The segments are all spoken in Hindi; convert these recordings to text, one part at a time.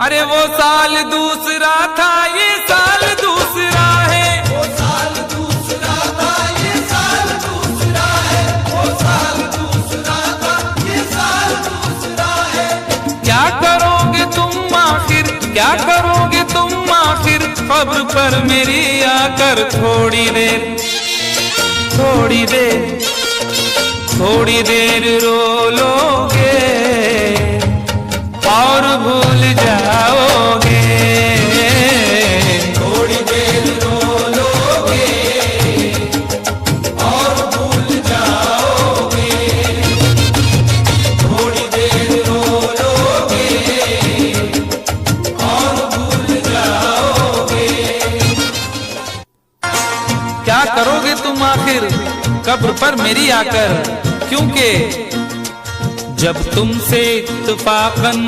अरे वो साल दूसरा था, ये साल दूसरा है। वो साल दूसरा था, ये साल दूसरा है। वो साल दूसरा था, ये साल दूसरा है। क्या करोगे तुम आखिर, क्या करोगे तुम आखिर, खबर पर मेरी आकर थोड़ी देर, थोड़ी देर, थोड़ी देर रो लोगे और भूल जाओगे। थोड़ी देर रो लोगे और भूल जाओगे। थोड़ी देर रो लोगे और भूल जाओगे। क्या करोगे तुम आखिर कब्र पर मेरी आकर, क्योंकि जब तुमसे इत्तफाकन,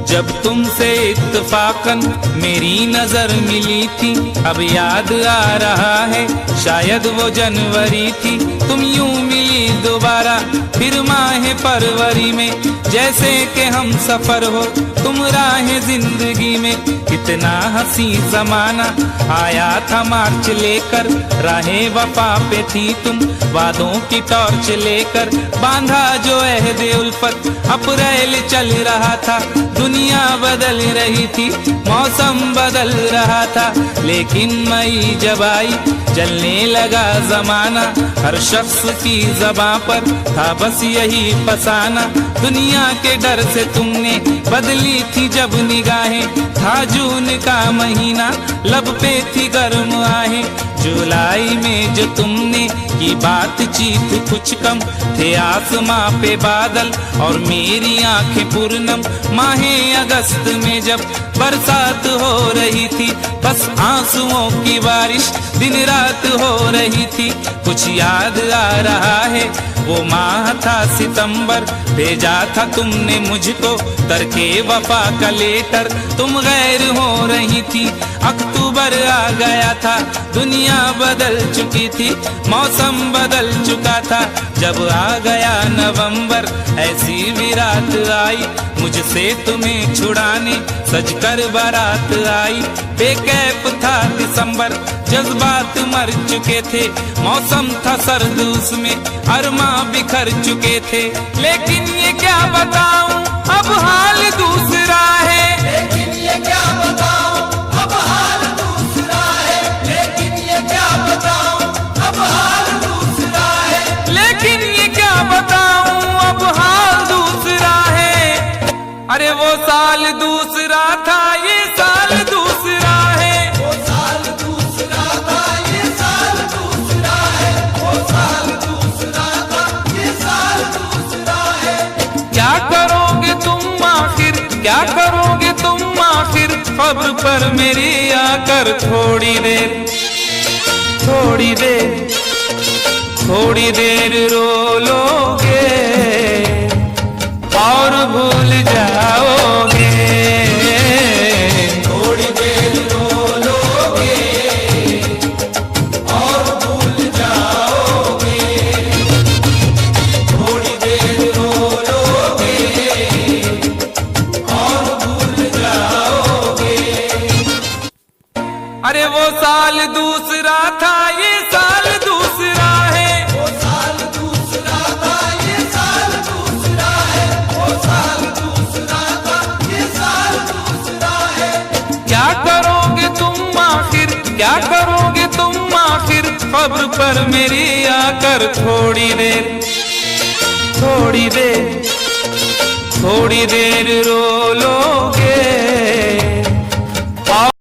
जब तुमसे इत्तफाकन मेरी नजर मिली थी, अब याद आ रहा है शायद वो जनवरी थी। तुम यूं मिली दोबारा फिर माह फरवरी में, जैसे कि हम सफर हो तुम राह जिंदगी में। कितना हंसी जमाना आया था मार्च लेकर, राहे वफा पे थी तुम वादों की टॉर्च लेकर। बांधा जो अहदे उल्फत अप्रैल चल रहा था, दुनिया बदल रही थी, मौसम बदल रहा था। लेकिन मई जब आई जलने लगा जमाना, हर शख्स की ज़बां पर था बस यही फसाना। दुनिया के डर से तुमने बदली थी जब निगाहें, था जून का महीना लब पे थी गर्म आहें। जुलाई में जो तुमने की बातचीत कुछ कम, थे आसमां पे बादल और मेरी आंखें पूर्णम। माहे अगस्त में जब बरसात हो रही थी, बस आंसुओं की बारिश दिन रात हो रही थी। कुछ याद आ रहा है वो माह था सितंबर, भेजा था तुमने मुझको तरके वफा का लेटर। तुम गैर हो रही थी, अक्टूबर आ गया था, दुनिया बदल चुकी थी, मौसम बदल चुका था। जब आ गया नवंबर ऐसी भी रात आई, मुझसे तुम्हें छुड़ाने सजकर बारात आई। बेकैफ था दिसंबर, जज्बात मर चुके थे, मौसम था सर्द उसमें अरमा बिखर चुके थे। लेकिन ये क्या बताऊं अब हाल दूसरा है। लेकिन ये क्या बताऊं अब हाल दूसरा है। लेकिन ये क्या बताऊं अब हाल दूसरा है। लेकिन ये क्या बताऊं अब हाल दूसरा है। अरे वो साल दूसरा था, ये साल दूसरा है। वो साल दूसरा था, ये साल दूसरा है। वो साल दूसरा था, ये साल दूसरा है। क्या करोगे तुम आखिर, क्या करोगे तुम आखिर, खबर पर मेरी आकर थोड़ी देर, थोड़ी देर, थोड़ी देर रो लोगे और भूल जाओगे। थोड़ी देर रो लोगे और भूल जाओगे। थोड़ी देर रो लोगे और भूल जाओगे। अरे वो साल दूसरा था, ये साल दूसरा है। वो साल दूसरा था, ये साल दूसरा है। वो साल दूसरा था, ये साल दूसरा है। क्या करोगे तुम आखिर, क्या करोगे तुम आखिर, खबर पर मेरी आकर थोड़ी देर, थोड़ी देर, थोड़ी देर रो लोगे।